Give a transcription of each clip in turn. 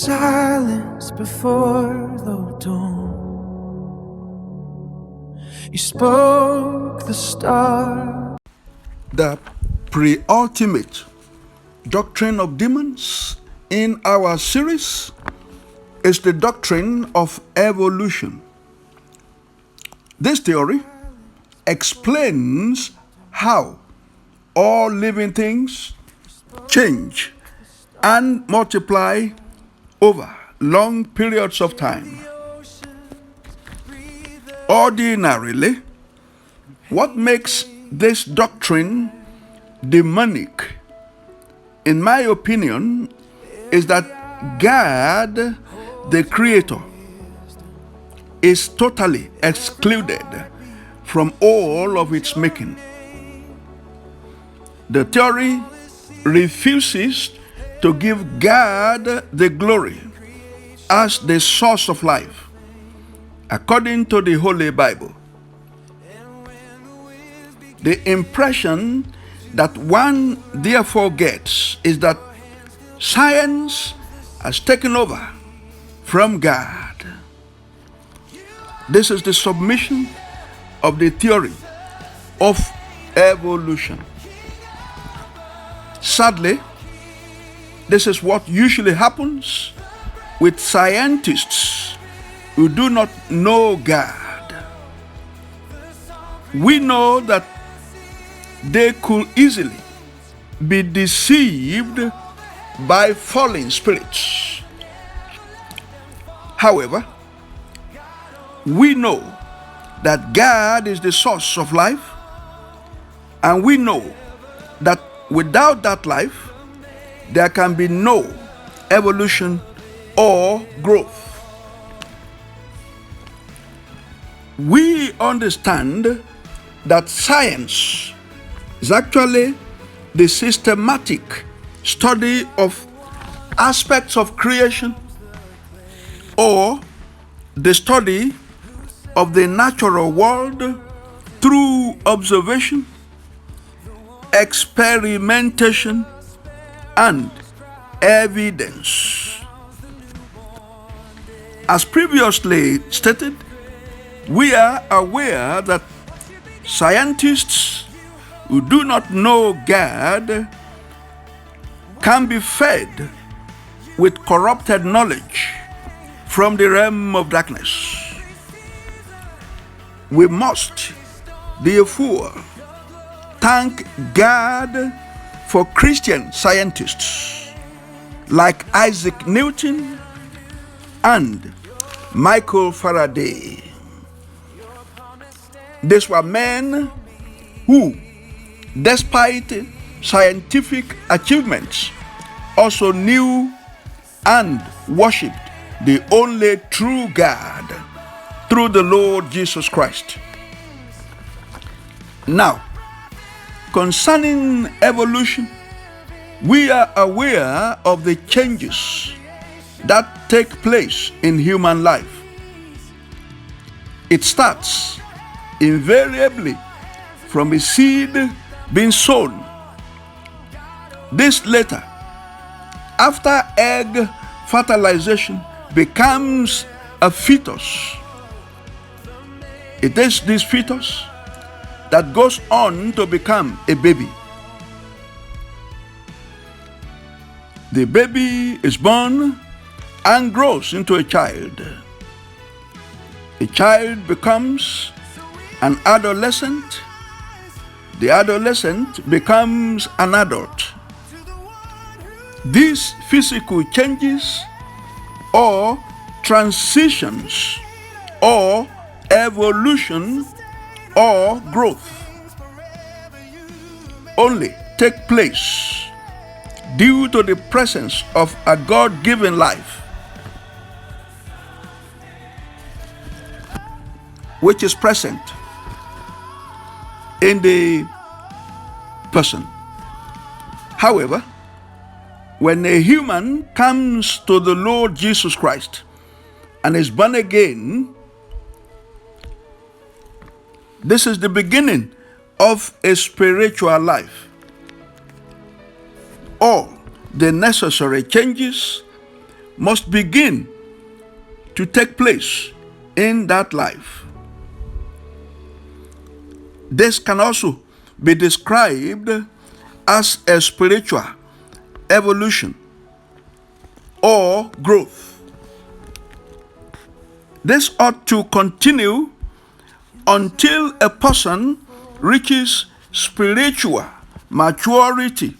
silence before the dawn. You spoke the star. The pre-ultimate doctrine of demons in our series is the doctrine of evolution. This theory explains how all living things change and multiply over long periods of time. Ordinarily, what makes this doctrine demonic, in my opinion, is that God, the Creator, is totally excluded from all of its making. The theory refuses to give God the glory as the source of life, according to the Holy Bible. The impression that one therefore gets is that science has taken over from God. This is the submission of the theory of evolution. Sadly, this is what usually happens with scientists who do not know God. We know that they could easily be deceived by fallen spirits. However, we know that God is the source of life, and we know that without that life, there can be no evolution or growth. We understand that science is actually the systematic study of aspects of creation, or the study of the natural world through observation, experimentation, and evidence. As previously stated, we are aware that scientists who do not know God can be fed with corrupted knowledge from the realm of darkness. We must, therefore, thank God for Christian scientists like Isaac Newton and Michael Faraday. These were men who, despite scientific achievements, also knew and worshipped the only true God through the Lord Jesus Christ. Now, concerning evolution, we are aware of the changes that take place in human life. It starts invariably from a seed being sown. This later, after egg fertilization, becomes a fetus. It is this fetus that goes on to become a baby. The baby is born and grows into a child. The child becomes an adolescent. The adolescent becomes an adult. These physical changes or transitions or evolution or growth only take place due to the presence of a God-given life, which is present in the person. However, when a human comes to the Lord Jesus Christ and is born again, this is the beginning of a spiritual life. All the necessary changes must begin to take place in that life. This can also be described as a spiritual evolution or growth. This ought to continue until a person reaches spiritual maturity.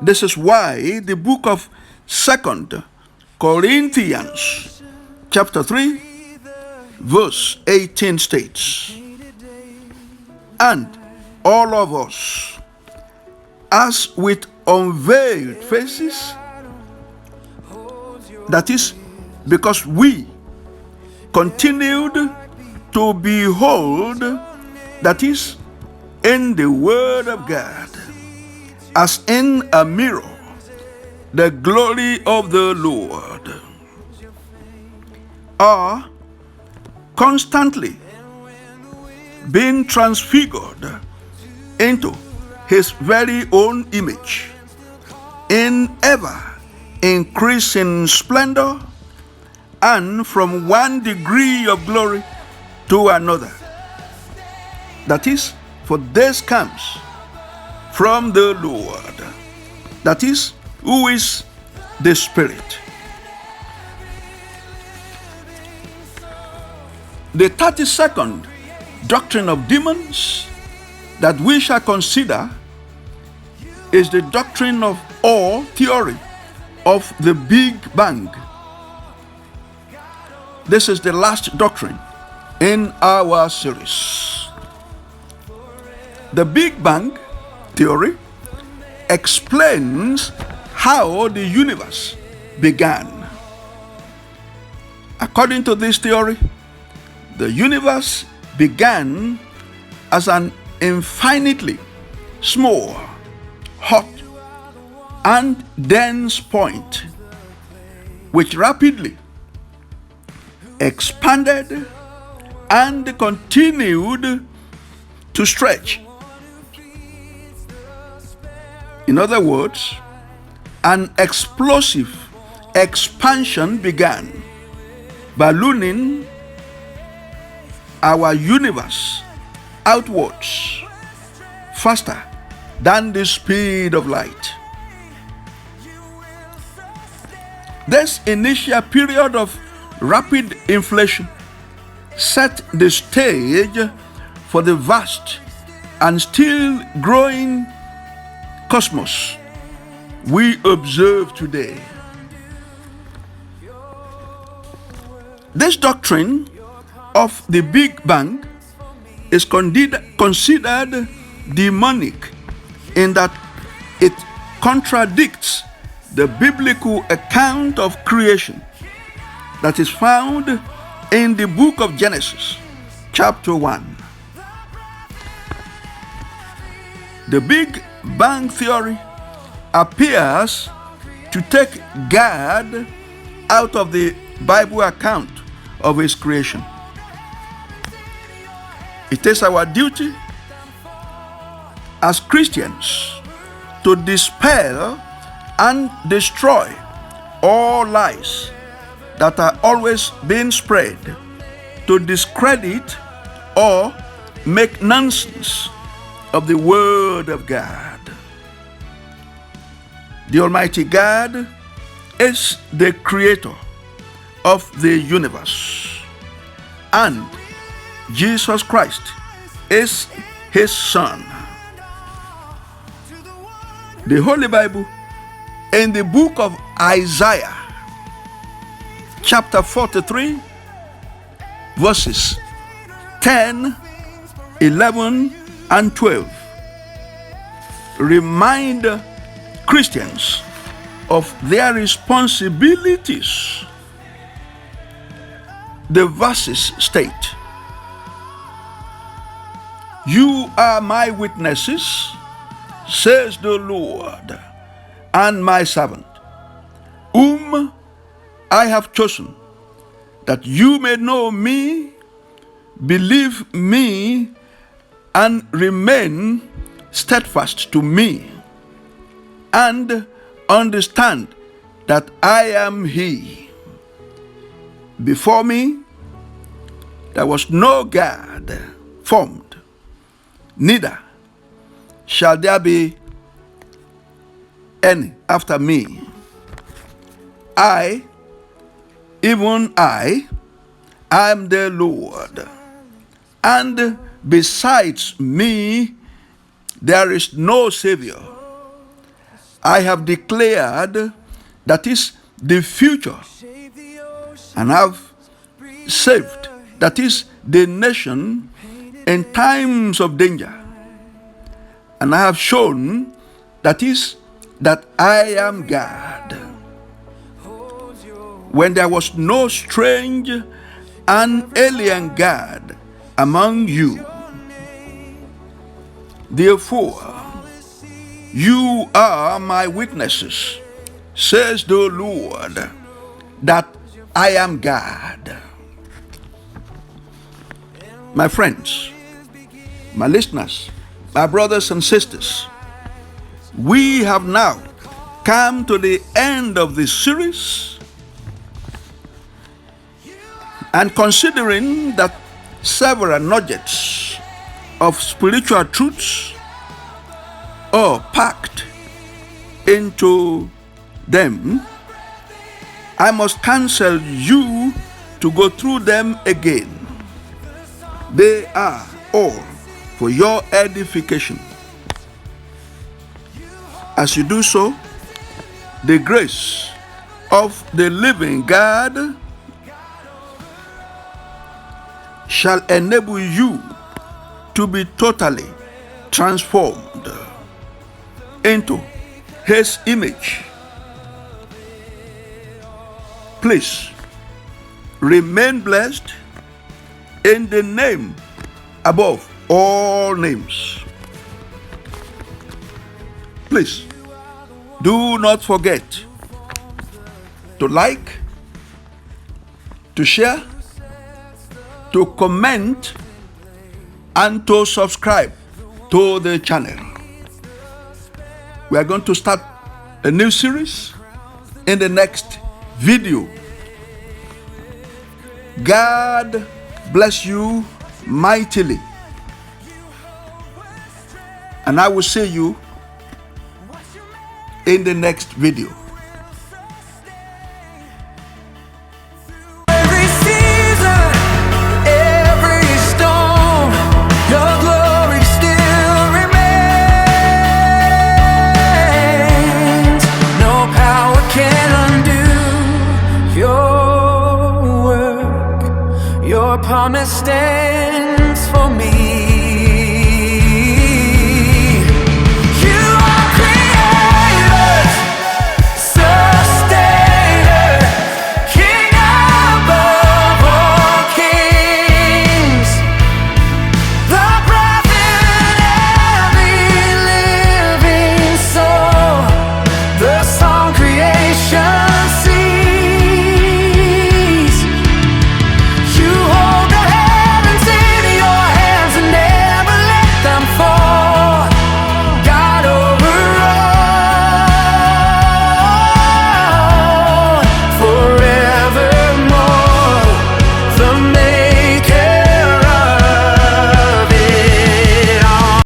This is why the book of 2 Corinthians chapter 3 verse 18 states, "And all of us, as with unveiled faces," that is, because we continued to behold, that is, in the Word of God, as in a mirror, the glory of the Lord, are constantly being transfigured into His very own image in ever increasing splendor, and from one degree of glory to another. That is, for this comes from the Lord, that is, who is the Spirit. The 32nd doctrine of demons that we shall consider is the doctrine of, or theory of, the Big Bang. This is the last doctrine in our series. The Big Bang theory explains how the universe began. According to this theory, the universe began as an infinitely small, hot, and dense point, which rapidly expanded and continued to stretch. In other words, an explosive expansion began, ballooning our universe outwards faster than the speed of light. This initial period of rapid inflation set the stage for the vast and still growing cosmos we observe today. This doctrine of the Big Bang is considered demonic in that it contradicts the biblical account of creation that is found in the book of Genesis, chapter 1. The Big Bang theory appears to take God out of the Bible account of His creation. It is our duty as Christians to dispel and destroy all lies that are always being spread to discredit or make nonsense of the Word of God. The Almighty God is the creator of the universe, and Jesus Christ is His Son. The Holy Bible, in the book of Isaiah, chapter 43, verses 10, 11, and 12, remind Christians of their responsibilities. The verses state, "You are my witnesses, says the Lord, and my servant, whom I have chosen, that you may know me, believe me, and remain steadfast to me, and understand that I am He. Before me there was no God formed, neither shall there be any after me. I, even I, am the Lord, and besides me there is no Savior. I have declared, that is the future, and have saved, that is the nation, in times of danger. And I have shown, that is that I am God, when there was no strange and alien God among you. Therefore, you are my witnesses, says the Lord, that I am God. My friends, my listeners, my brothers and sisters, we have now come to the end of this series, and considering that several nuggets of spiritual truths are packed into them, I must counsel you to go through them again. They are all for your edification. As you do so, the grace of the living God shall enable you to be totally transformed into His image. Please remain blessed in the name above all names. Please do not forget to like, to share, to comment, and to subscribe to the channel. We are going to start a new series in the next video. God bless you mightily, and I will see you in the next video. Every season, every storm, your glory still remains. No power can undo your work. Your promise stands.